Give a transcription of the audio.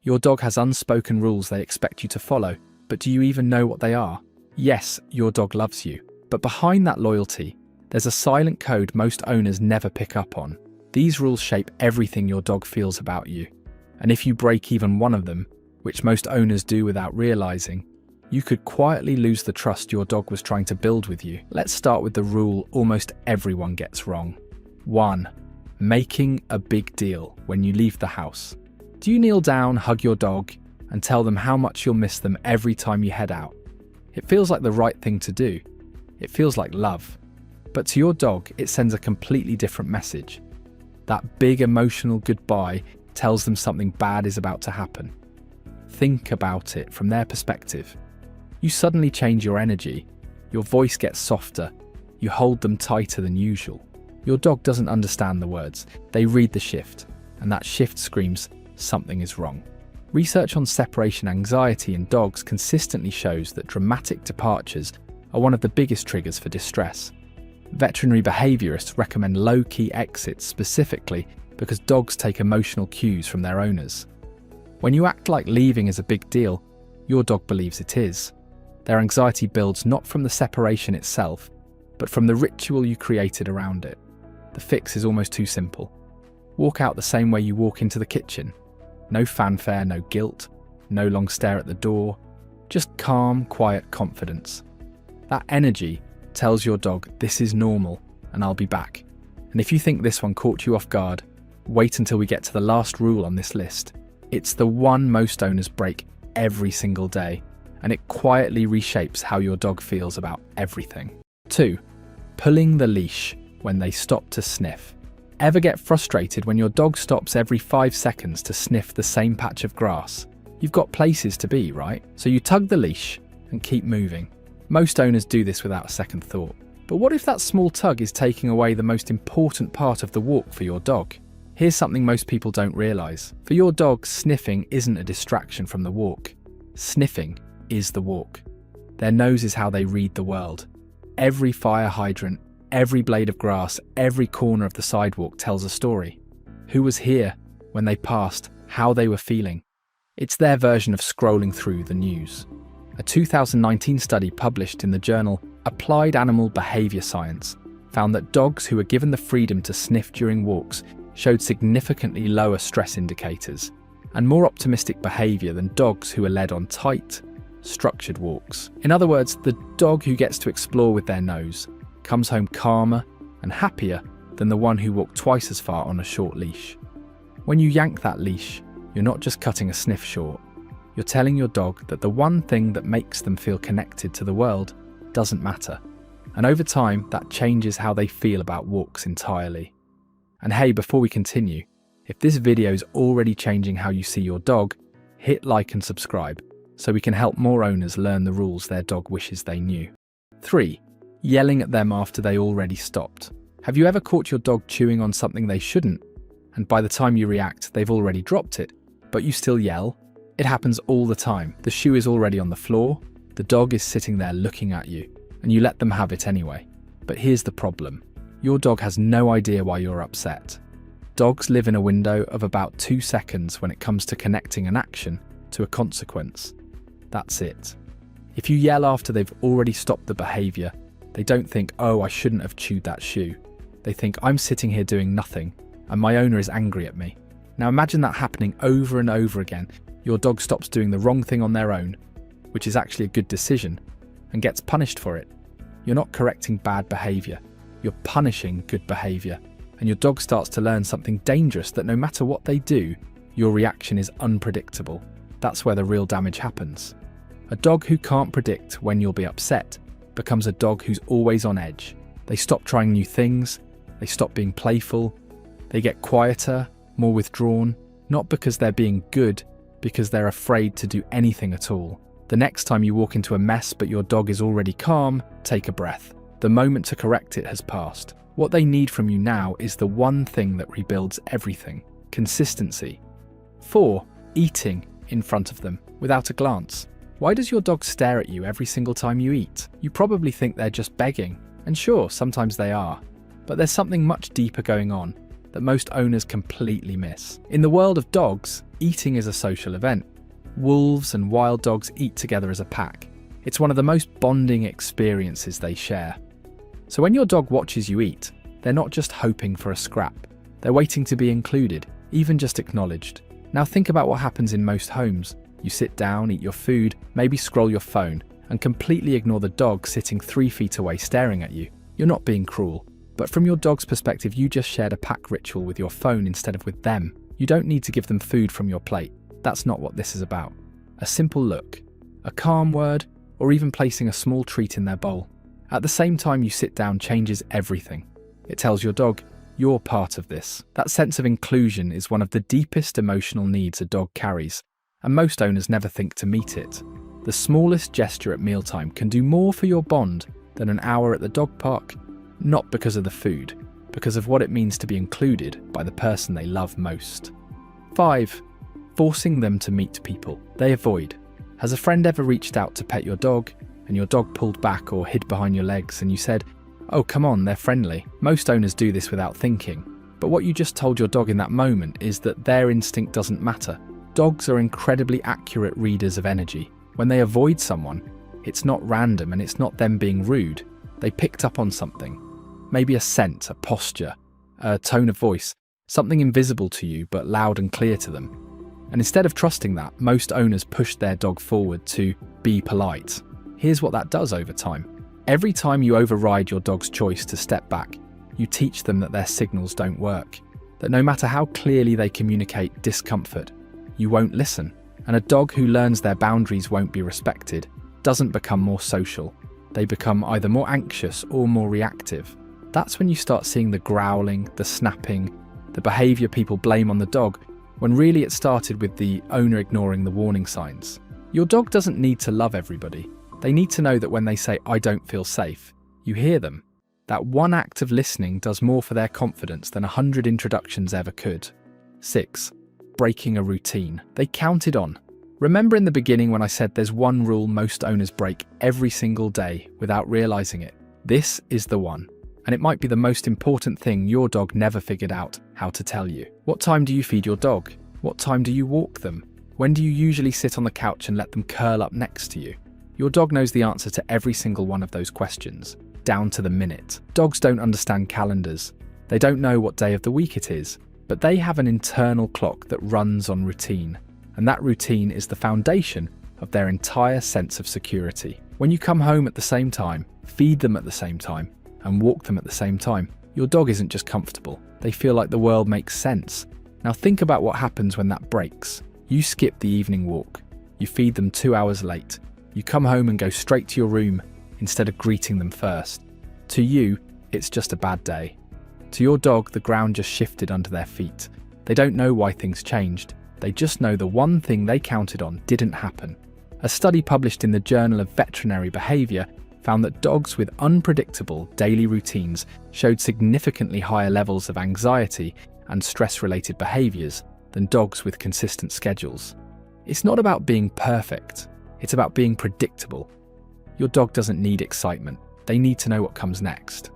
Your dog has unspoken rules they expect you to follow, but do you even know what they are? Yes, your dog loves you, but behind that loyalty, there's a silent code most owners never pick up on. These rules shape everything your dog feels about you. And if you break even one of them, which most owners do without realizing, you could quietly lose the trust your dog was trying to build with you. Let's start with the rule almost everyone gets wrong. 1. Making a big deal when you leave the house. Do you kneel down, hug your dog, and tell them how much you'll miss them every time you head out? It feels like the right thing to do. It feels like love. But to your dog, it sends a completely different message. That big emotional goodbye tells them something bad is about to happen. Think about it from their perspective. You suddenly change your energy. Your voice gets softer. You hold them tighter than usual. Your dog doesn't understand the words. They read the shift, and that shift screams, something is wrong. Research on separation anxiety in dogs consistently shows that dramatic departures are one of the biggest triggers for distress. Veterinary behaviorists recommend low-key exits specifically because dogs take emotional cues from their owners. When you act like leaving is a big deal, your dog believes it is. Their anxiety builds not from the separation itself, but from the ritual you created around it. The fix is almost too simple. Walk out the same way you walk into the kitchen. No fanfare, no guilt, no long stare at the door, just calm, quiet confidence. That energy tells your dog this is normal and I'll be back. And if you think this one caught you off guard, wait until we get to the last rule on this list. It's the one most owners break every single day, and it quietly reshapes how your dog feels about everything. 2. Pulling the leash when they stop to sniff. Ever get frustrated when your dog stops every 5 seconds to sniff the same patch of grass? You've got places to be, right? So you tug the leash and keep moving. Most owners do this without a second thought. But what if that small tug is taking away the most important part of the walk for your dog? Here's something most people don't realize. For your dog, sniffing isn't a distraction from the walk. Sniffing is the walk. Their nose is how they read the world. Every fire hydrant, every blade of grass, every corner of the sidewalk tells a story. Who was here when they passed, how they were feeling. It's their version of scrolling through the news. A 2019 study published in the journal Applied Animal Behavior Science found that dogs who were given the freedom to sniff during walks showed significantly lower stress indicators and more optimistic behavior than dogs who were led on tight, structured walks. In other words, the dog who gets to explore with their nose comes home calmer and happier than the one who walked twice as far on a short leash. When you yank that leash, you're not just cutting a sniff short. You're telling your dog that the one thing that makes them feel connected to the world doesn't matter. And over time, that changes how they feel about walks entirely. And hey, before we continue, if this video is already changing how you see your dog, hit like and subscribe so we can help more owners learn the rules their dog wishes they knew. 3. Yelling at them after they already stopped. Have you ever caught your dog chewing on something they shouldn't, and by the time you react, they've already dropped it, but you still yell? It happens all the time. The shoe is already on the floor, the dog is sitting there looking at you, and you let them have it anyway. But here's the problem. Your dog has no idea why you're upset. Dogs live in a window of about 2 seconds when it comes to connecting an action to a consequence. That's it. If you yell after they've already stopped the behavior, they don't think, oh, I shouldn't have chewed that shoe. They think, I'm sitting here doing nothing, and my owner is angry at me. Now imagine that happening over and over again. Your dog stops doing the wrong thing on their own, which is actually a good decision, and gets punished for it. You're not correcting bad behavior. You're punishing good behavior. And your dog starts to learn something dangerous, that no matter what they do, your reaction is unpredictable. That's where the real damage happens. A dog who can't predict when you'll be upset becomes a dog who's always on edge. They stop trying new things, they stop being playful, they get quieter, more withdrawn, not because they're being good, because they're afraid to do anything at all. The next time you walk into a mess but your dog is already calm, take a breath. The moment to correct it has passed. What they need from you now is the one thing that rebuilds everything: consistency. 4. Eating in front of them without a glance. Why does your dog stare at you every single time you eat? You probably think they're just begging, and sure, sometimes they are, but there's something much deeper going on. that most owners completely miss. In the world of dogs, eating is a social event. Wolves and wild dogs eat together as a pack. It's one of the most bonding experiences they share. So when your dog watches you eat, they're not just hoping for a scrap. They're waiting to be included, even just acknowledged. Now think about what happens in most homes. You sit down, eat your food, maybe scroll your phone, and completely ignore the dog sitting 3 feet away staring at you. You're not being cruel. But from your dog's perspective, you just shared a pack ritual with your phone instead of with them. You don't need to give them food from your plate. That's not what this is about. A simple look, a calm word, or even placing a small treat in their bowl. At the same time you sit down changes everything. It tells your dog, you're part of this. That sense of inclusion is one of the deepest emotional needs a dog carries, and most owners never think to meet it. The smallest gesture at mealtime can do more for your bond than an hour at the dog park. Not because of the food, because of what it means to be included by the person they love most. 5. Forcing them to meet people they avoid. Has a friend ever reached out to pet your dog, and your dog pulled back or hid behind your legs and you said, "Oh, come on, they're friendly"? Most owners do this without thinking. But what you just told your dog in that moment is that their instinct doesn't matter. Dogs are incredibly accurate readers of energy. When they avoid someone, it's not random and it's not them being rude. They picked up on something. Maybe a scent, a posture, a tone of voice, something invisible to you but loud and clear to them. And instead of trusting that, most owners push their dog forward to be polite. Here's what that does over time. Every time you override your dog's choice to step back, you teach them that their signals don't work, that no matter how clearly they communicate discomfort, you won't listen. And a dog who learns their boundaries won't be respected doesn't become more social. They become either more anxious or more reactive. That's when you start seeing the growling, the snapping, the behaviour people blame on the dog, when really it started with the owner ignoring the warning signs. Your dog doesn't need to love everybody. They need to know that when they say, "I don't feel safe," you hear them. That one act of listening does more for their confidence than 100 introductions ever could. 6. Breaking a routine they counted on. Remember in the beginning when I said there's one rule most owners break every single day without realising it? This is the one. And it might be the most important thing your dog never figured out how to tell you. What time do you feed your dog? What time do you walk them? When do you usually sit on the couch and let them curl up next to you? Your dog knows the answer to every single one of those questions, down to the minute. Dogs don't understand calendars. They don't know what day of the week it is, but they have an internal clock that runs on routine. And that routine is the foundation of their entire sense of security. When you come home at the same time, feed them at the same time, and walk them at the same time, your dog isn't just comfortable. They feel like the world makes sense. Now think about what happens when that breaks. You skip the evening walk. You feed them 2 hours late. You come home and go straight to your room instead of greeting them first. To you, it's just a bad day. To your dog, the ground just shifted under their feet. They don't know why things changed. They just know the one thing they counted on didn't happen. A study published in the Journal of Veterinary Behaviour found that dogs with unpredictable daily routines showed significantly higher levels of anxiety and stress-related behaviours than dogs with consistent schedules. It's not about being perfect, it's about being predictable. Your dog doesn't need excitement, they need to know what comes next.